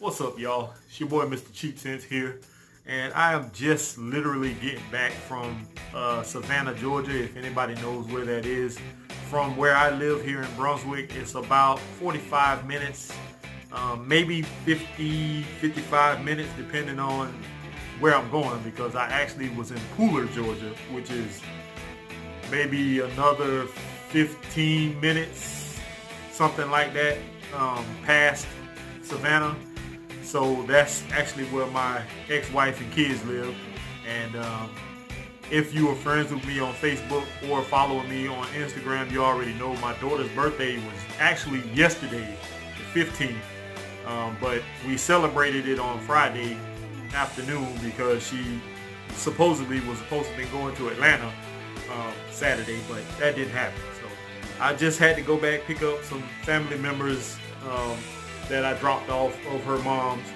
What's up, y'all? It's your boy Mr. Cheap Sense here, and I am just literally getting back from Savannah, Georgia. If anybody knows where that is, from where I live here in Brunswick, it's about 45 minutes, maybe 55 minutes, depending on where I'm going, because I actually was in Pooler, Georgia, which is maybe another 15 minutes, something like that, past Savannah. So that's actually where my ex-wife and kids live. And if you are friends with me on Facebook or following me on Instagram, you already know my daughter's birthday was actually yesterday, the 15th. But we celebrated it on Friday afternoon because she supposedly was supposed to be going to Atlanta Saturday, but that didn't happen. So I just had to go back, pick up some family members that I dropped off of her mom's,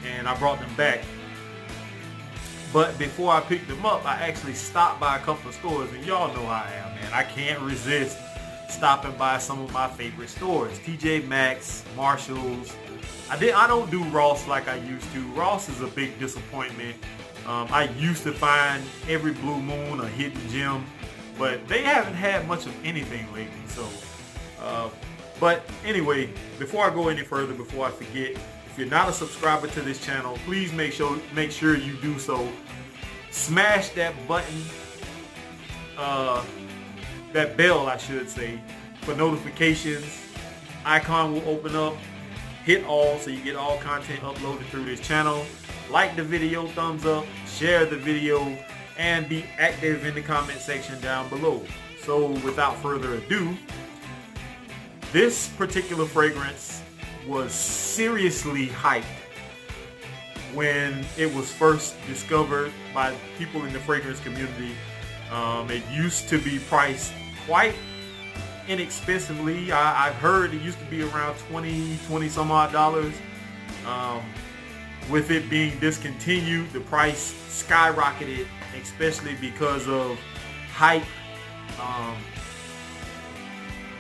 and I brought them back. But before I picked them up, I actually stopped by a couple of stores, and y'all know how I am, man. I can't resist stopping by some of my favorite stores. TJ Maxx, Marshalls. I don't do Ross like I used to. Ross is a big disappointment. I used to find every blue moon a hidden gem, but they haven't had much of anything lately. So but anyway, before I go any further, before I forget, if you're not a subscriber to this channel, please make sure you do so. Smash that button, that bell I should say, for notifications. Icon will open up. Hit all so you get all content uploaded through this channel. Like the video, thumbs up, share the video, and be active in the comment section down below. So without further ado, this particular fragrance was seriously hyped when it was first discovered by people in the fragrance community. It used to be priced quite inexpensively. I've heard it used to be around $20 some odd dollars. With it being discontinued, the price skyrocketed, especially because of hype.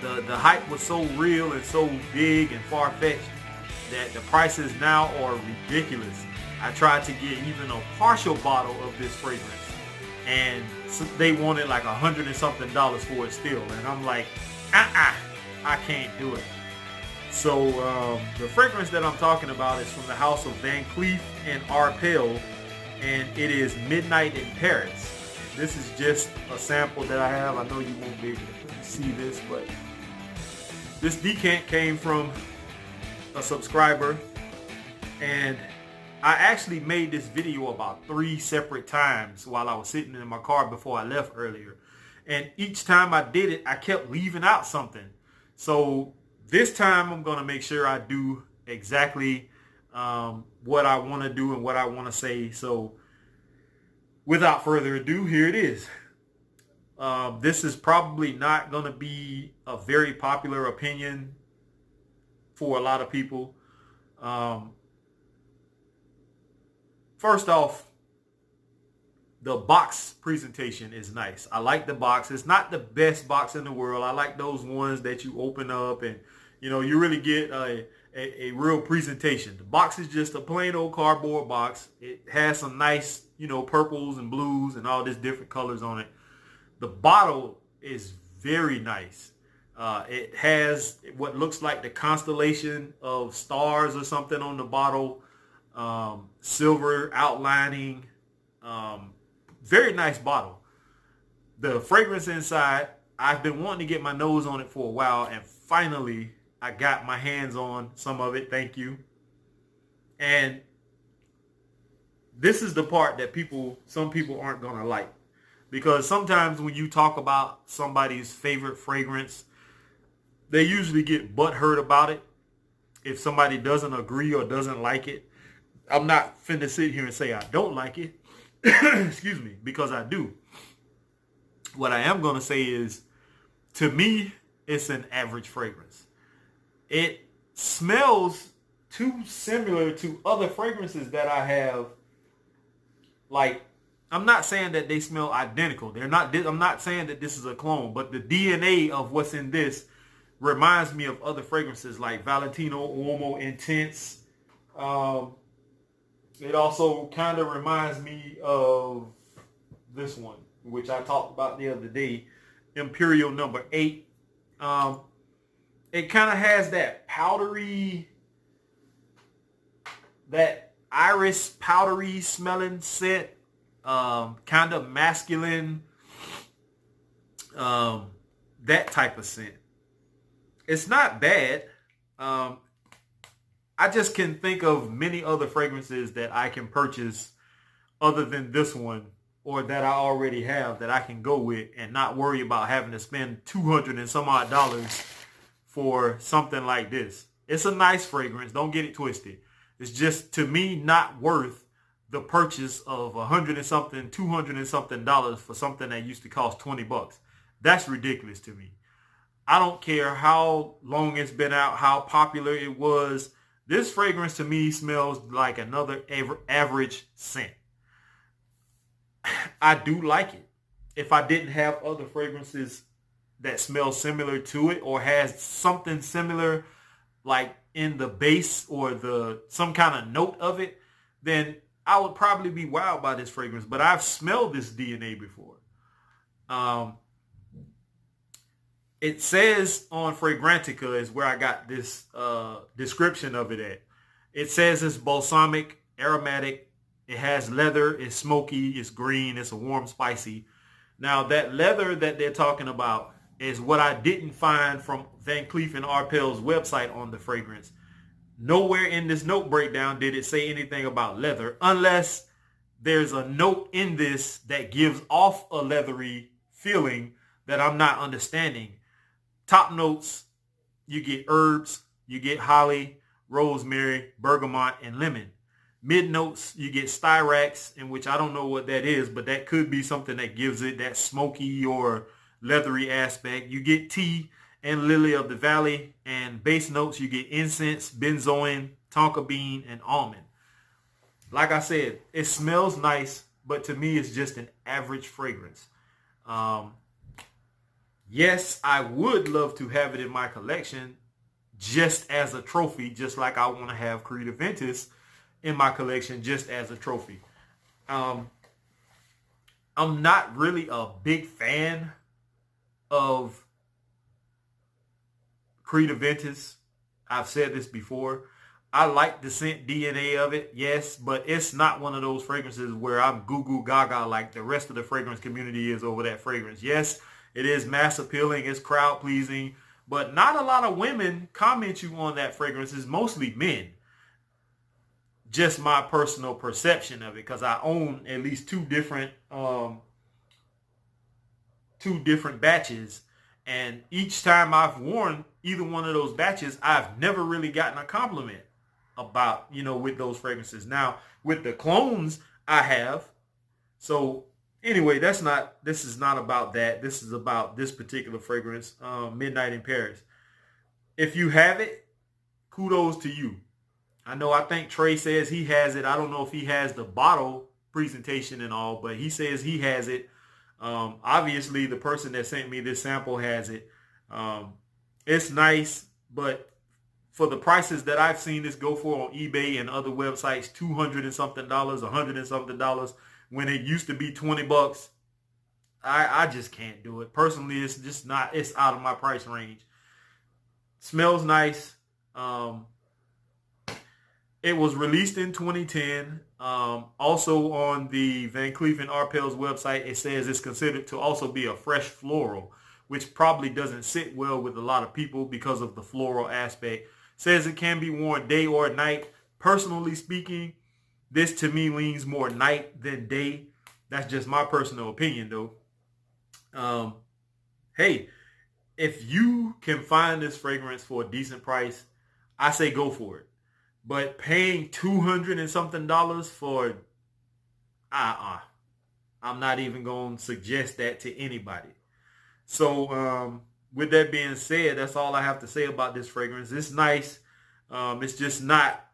The hype was so real and so big and far-fetched that the prices now are ridiculous. I tried to get even a partial bottle of this fragrance, and they wanted like $100 and something for it still, and I'm like, I can't do it. So the fragrance that I'm talking about is from the house of Van Cleef and Arpels, and it is Midnight in Paris. This is just a sample that I have. I know you won't be able to see this, but this decant came from a subscriber, and I actually made this video about 3 separate times while I was sitting in my car before I left earlier. And each time I did it, I kept leaving out something. So this time I'm going to make sure I do exactly what I want to do and what I want to say. So without further ado, here it is. This is probably not going to be a very popular opinion for a lot of people. First off, the box presentation is nice. I like the box. It's not the best box in the world. I like those ones that you open up and, you know, you really get a real presentation. The box is just a plain old cardboard box. It has some nice, you know, purples and blues and all these different colors on it. The bottle is very nice. It has what looks like the constellation of stars or something on the bottle. Silver outlining. Very nice bottle. The fragrance inside, I've been wanting to get my nose on it for a while, and finally I got my hands on some of it. Thank you. And this is the part that some people aren't gonna like. Because sometimes when you talk about somebody's favorite fragrance, they usually get butthurt about it if somebody doesn't agree or doesn't like it. I'm not finna sit here and say I don't like it. Excuse me, because I do. What I am going to say is, to me, it's an average fragrance. It smells too similar to other fragrances that I have. Like, I'm not saying that they smell identical. I'm not saying that this is a clone, but the DNA of what's in this reminds me of other fragrances like Valentino Uomo Intense, Um, it also kind of reminds me of this one, which I talked about the other day, Imperial number 8. Um, it kind of has that powdery, that iris powdery smelling scent, kind of masculine, that type of scent. It's not bad. Um, I just can think of many other fragrances that I can purchase other than this one, or that I already have, that I can go with and not worry about having to spend $200 and some odd for something like this. It's a nice fragrance. Don't get it twisted. It's just, to me, not worth the purchase of $100 and something, $200 and something for something that used to cost $20. That's ridiculous to me. I don't care how long it's been out, how popular it was. This fragrance to me smells like another average scent. I do like it. If I didn't have other fragrances that smell similar to it, or has something similar like in the base or some kind of note of it, then I would probably be wowed by this fragrance. But I've smelled this DNA before. It says on Fragrantica is where I got this description of it at. It says it's balsamic, aromatic. It has leather. It's smoky. It's green. It's a warm, spicy. Now, that leather that they're talking about is what I didn't find from Van Cleef and Arpels' website on the fragrance. Nowhere in this note breakdown did it say anything about leather, unless there's a note in this that gives off a leathery feeling that I'm not understanding. Top notes, you get herbs, you get holly, rosemary, bergamot, and lemon. Mid notes, you get styrax, in which I don't know what that is, but that could be something that gives it that smoky or leathery aspect. You get tea and lily of the valley. And base notes, you get incense, benzoin, tonka bean, and almond. Like I said, it smells nice, but to me, it's just an average fragrance. Yes, I would love to have it in my collection just as a trophy, just like I want to have Creed Aventus in my collection just as a trophy. I'm not really a big fan of Creed Aventus. I've said this before. I like the scent DNA of it, yes, but it's not one of those fragrances where I'm goo goo gaga like the rest of the fragrance community is over that fragrance. Yes, it is mass appealing, it's crowd pleasing, but not a lot of women comment you on that fragrance. It's mostly men. Just my personal perception of it, because I own at least two different batches, and each time I've worn either one of those batches, I've never really gotten a compliment about, with those fragrances. Now, with the clones, I have. So anyway, this is not about that. This is about this particular fragrance, Midnight in Paris. If you have it, kudos to you. I think Trey says he has it. I don't know if he has the bottle presentation and all, but he says he has it. Obviously, the person that sent me this sample has it. It's nice, but for the prices that I've seen this go for on eBay and other websites, $200 and something, $100 and something, when it used to be $20, I just can't do it. Personally, it's just not, it's out of my price range. Smells nice. It was released in 2010. Also on the Van Cleef and Arpels website, it says it's considered to also be a fresh floral, which probably doesn't sit well with a lot of people because of the floral aspect. Says it can be worn day or night. Personally speaking, this to me leans more night than day. That's just my personal opinion though. Hey, if you can find this fragrance for a decent price, I say go for it. But paying $200 and something for, I'm not even going to suggest that to anybody. So with that being said, that's all I have to say about this fragrance. It's nice. It's just not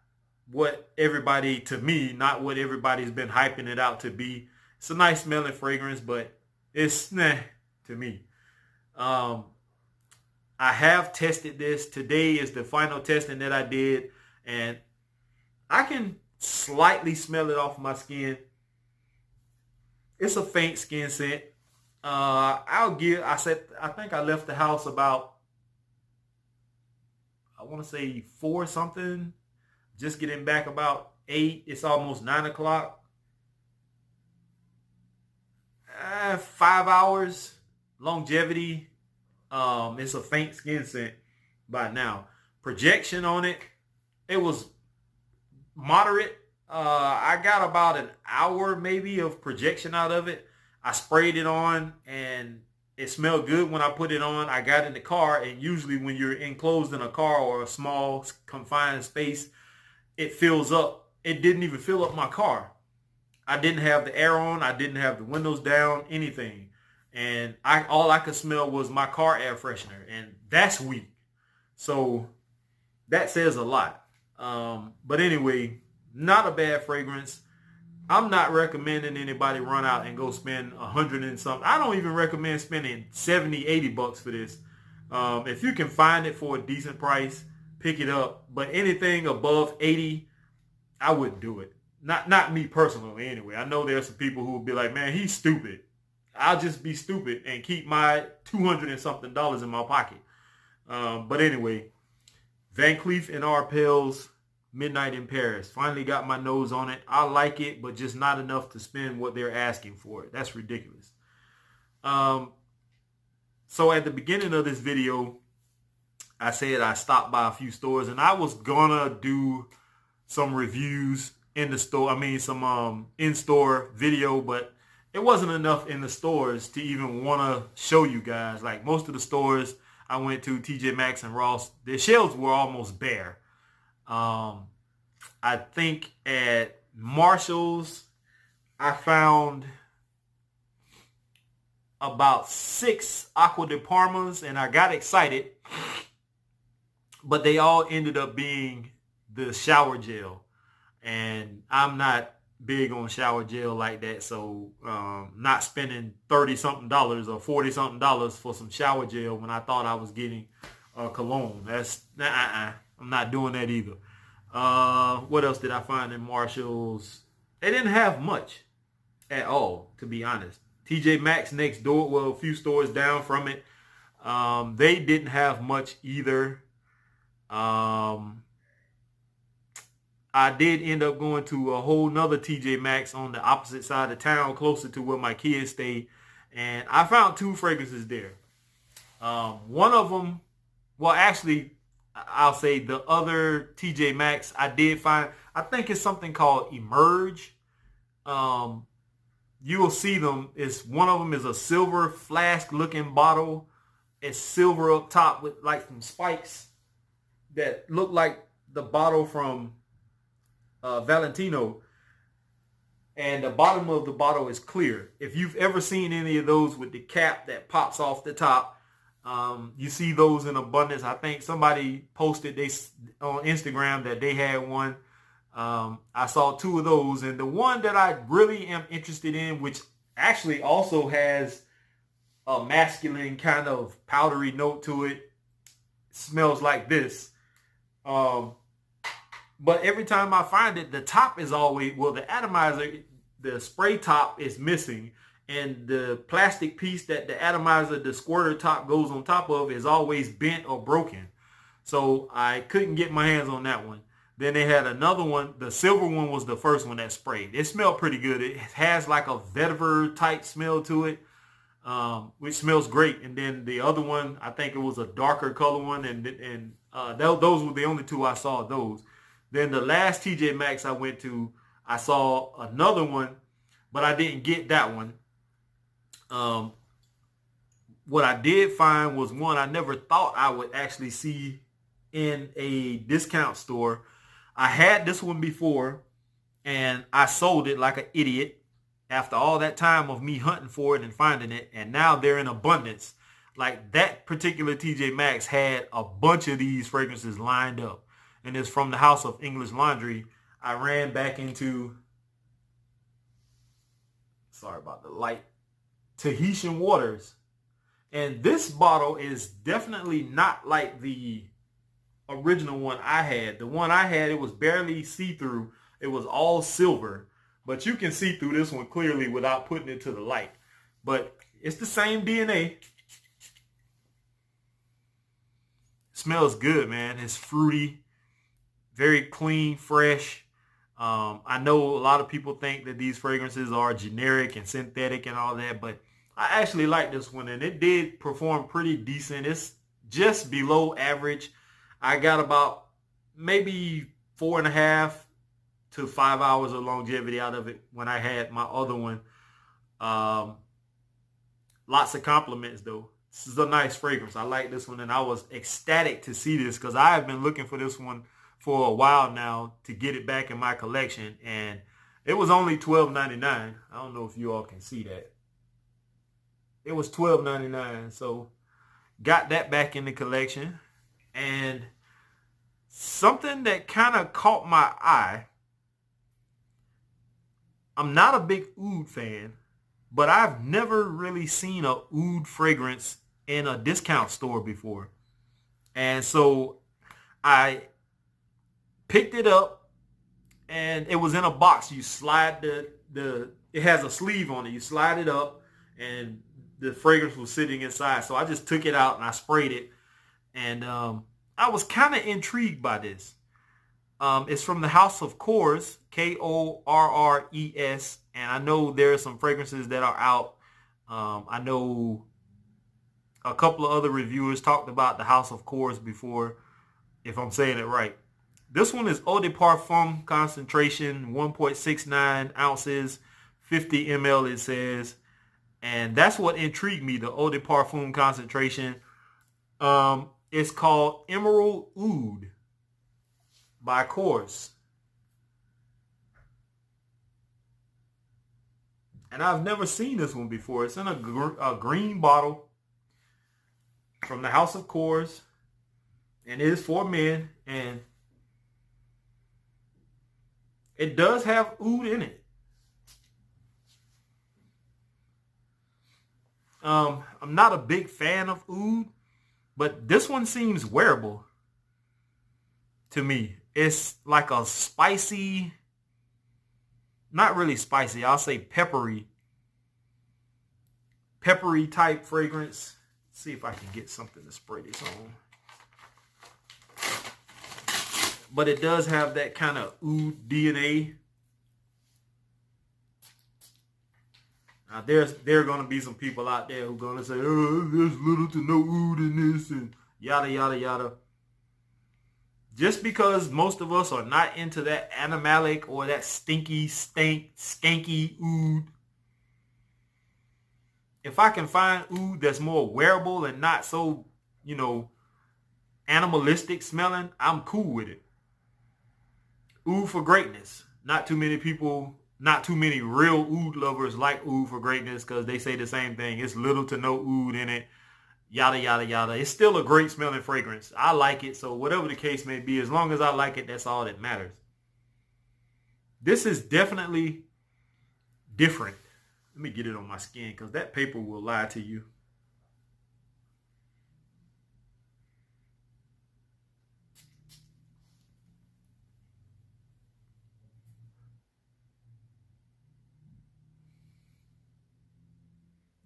what everybody, to me, not what everybody's been hyping it out to be. It's a nice smelling fragrance, but it's to me. I have tested this. Today is the final testing that I did. And I can slightly smell it off my skin. It's a faint skin scent. I think I left the house about, I want to say 4 something. Just getting back about 8. It's almost 9 o'clock. 5 hours longevity. It's a faint skin scent by now. Projection on it, it was moderate. I got about an hour maybe of projection out of it. I sprayed it on and it smelled good when I put it on. I got in the car, and usually when you're enclosed in a car or a small confined space, it fills up. It didn't even fill up my car. I didn't have the air on. I didn't have the windows down, anything. And all I could smell was my car air freshener, and that's weak. So that says a lot. But anyway, not a bad fragrance. I'm not recommending anybody run out and go spend $100 and something. I don't even recommend spending $70, $80 for this. If you can find it for a decent price, pick it up. But anything above $80, I wouldn't do it. Not me personally anyway. I know there's some people who will be like, man, he's stupid. I'll just be stupid and keep my $200 and something in my pocket. But anyway, Van Cleef and Arpels Midnight in Paris. Finally got my nose on it. I like it, but just not enough to spend what they're asking for it. That's ridiculous. So at the beginning of this video, I said I stopped by a few stores, and I was gonna do some reviews in the store. I mean, some in-store video, but it wasn't enough in the stores to even want to show you guys. Like most of the stores I went to, TJ Maxx and Ross, their shelves were almost bare. I think at Marshall's, I found about 6 Aqua de Parmas, and I got excited, but they all ended up being the shower gel, and I'm not big on shower gel like that, so not spending $30 something or $40 something for some shower gel when I thought I was getting cologne. I'm not doing that either. What else did I find in Marshall's? They didn't have much at all, to be honest. TJ Maxx next door, well, a few stores down from it, they didn't have much either. I did end up going to a whole nother TJ Maxx on the opposite side of town, closer to where my kids stay, and I found 2 fragrances there. One of them, well, actually, I'll say the other TJ Maxx I did find, I think it's something called Emerge. You will see them. One of them is a silver flask looking bottle. It's silver up top with like some spikes that look like the bottle from Valentino, and the bottom of the bottle is clear. If you've ever seen any of those with the cap that pops off the top, you see those in abundance. I think somebody posted on Instagram that they had one. I saw 2 of those, and the one that I really am interested in, which actually also has a masculine kind of powdery note to it, smells like this. But every time I find it, the top is always, well, the atomizer, the spray top is missing, and the plastic piece that the atomizer, the squirter top goes on top of, is always bent or broken. So I couldn't get my hands on that one. Then they had another one. The silver one was the first one that sprayed. It smelled pretty good. It has like a vetiver type smell to it, which smells great. And then the other one, I think it was a darker color one, and those were the only 2 I saw of those. Then the last TJ Maxx I went to, I saw another one, but I didn't get that one. What I did find was one I never thought I would actually see in a discount store. I had this one before, and I sold it like an idiot after all that time of me hunting for it and finding it, and now they're in abundance. Like that particular TJ Maxx had a bunch of these fragrances lined up. And it's from the House of English Laundry. I ran back into, sorry about the light, Tahitian Waters. And this bottle is definitely not like the original one I had. The one I had, it was barely see-through. It was all silver, but you can see through this one clearly without putting it to the light. But it's the same DNA. Smells good, man. It's fruity, very clean, fresh. I know a lot of people think that these fragrances are generic and synthetic and all that, but I actually like this one, and it did perform pretty decent. It's just below average. I got about maybe 4.5 to 5 hours of longevity out of it when I had my other one. Lots of compliments, though. This is a nice fragrance. I like this one, and I was ecstatic to see this because I have been looking for this one for a while now to get it back in my collection, and it was only $12.99. I don't know if you all can see that. It was $12.99, so got that back in the collection. And something that kind of caught my eye, I'm not a big oud fan, but I've never really seen a oud fragrance in a discount store before. And so I picked it up, and it was in a box. You slide it has a sleeve on it. You slide it up, and the fragrance was sitting inside. So I just took it out and I sprayed it. And I was kind of intrigued by this. It's from the House of Kors, Korres. And I know there are some fragrances that are out. I know a couple of other reviewers talked about the House of Kors before, if I'm saying it right. This one is Eau de Parfum concentration, 1.69 ounces, 50 ml it says. And that's what intrigued me, the Eau de Parfum concentration. It's called Emerald Oud by Kors. And I've never seen this one before. It's in a green bottle from the House of Kors. And it is for men. And it does have oud in it. I'm not a big fan of oud, but this one seems wearable to me. It's like a spicy, not really spicy, I'll say peppery type fragrance. Let's see if I can get something to spray this on. But it does have that kind of oud DNA. Now, there are going to be some people out there who are going to say, oh, there's little to no oud in this and yada, yada, yada. Just because most of us are not into that animalic or that stinky, skanky oud. If I can find oud that's more wearable and not so, animalistic smelling, I'm cool with it. Oud for greatness. Not too many real oud lovers like oud for greatness because they say the same thing. It's little to no oud in it. Yada, yada, yada. It's still a great smelling fragrance. I like it. So whatever the case may be, as long as I like it, that's all that matters. This is definitely different. Let me get it on my skin because that paper will lie to you.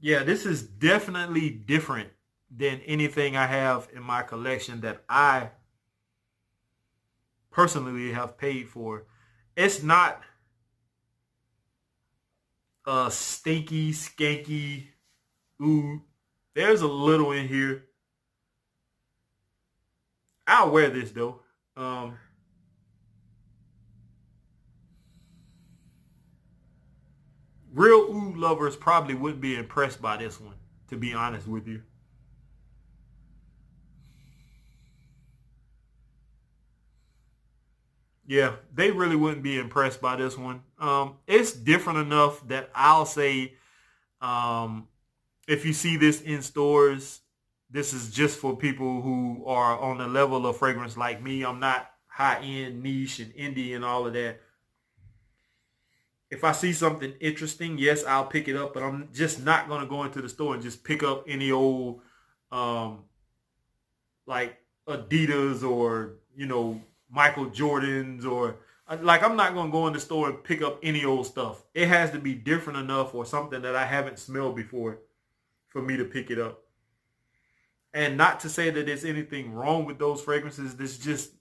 Yeah, this is definitely different than anything I have in my collection that I personally have paid for. It's not a stinky, skanky oud. There's a little in here. I'll wear this though. Real oud lovers probably wouldn't be impressed by this one, to be honest with you. Yeah, they really wouldn't be impressed by this one. It's different enough that I'll say, if you see this in stores, this is just for people who are on the level of fragrance like me. I'm not high-end, niche, and indie and all of that. If I see something interesting, yes, I'll pick it up, but I'm just not going to go into the store and just pick up any old, like Adidas or, Michael Jordans, or Like, I'm not going to go in the store and pick up any old stuff. It has to be different enough or something that I haven't smelled before for me to pick it up. And not to say that there's anything wrong with those fragrances. This is just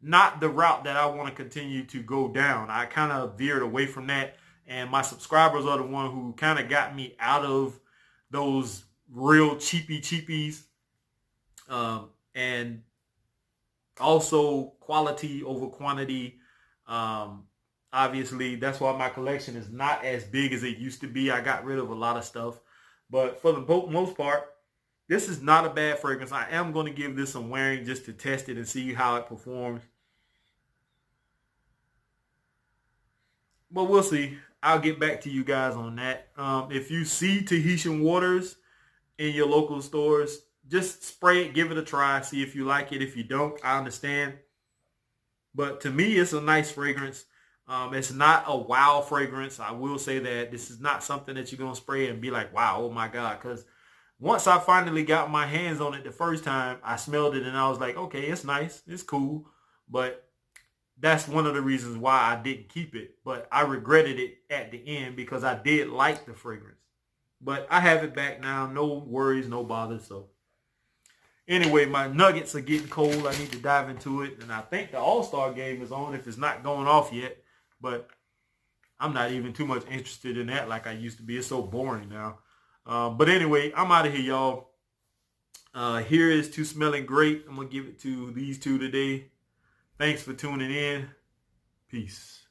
not the route that I want to continue to go down. I kind of veered away from that. And my subscribers are the one who kind of got me out of those real cheapies. And also quality over quantity. Obviously, that's why my collection is not as big as it used to be. I got rid of a lot of stuff. But for the most part, this is not a bad fragrance. I am going to give this some wearing just to test it and see how it performs. But we'll see. I'll get back to you guys on that. If you see Tahitian waters in your local stores, just spray it, give it a try, see if you like it. If you don't, I understand. But to me, it's a nice fragrance. It's not a wow fragrance. I will say that this is not something that you're going to spray and be like, wow, oh my God. Because once I finally got my hands on it the first time, I smelled it and I was like, okay, it's nice. It's cool. But that's one of the reasons why I didn't keep it. But I regretted it at the end because I did like the fragrance. But I have it back now. No worries, no bothers. So anyway, my nuggets are getting cold. I need to dive into it. And I think the All-Star game is on if it's not going off yet. But I'm not even too much interested in that like I used to be. It's so boring now. But anyway, I'm out of here, y'all. Here is to smelling great. I'm going to give it to these two today. Thanks for tuning in. Peace.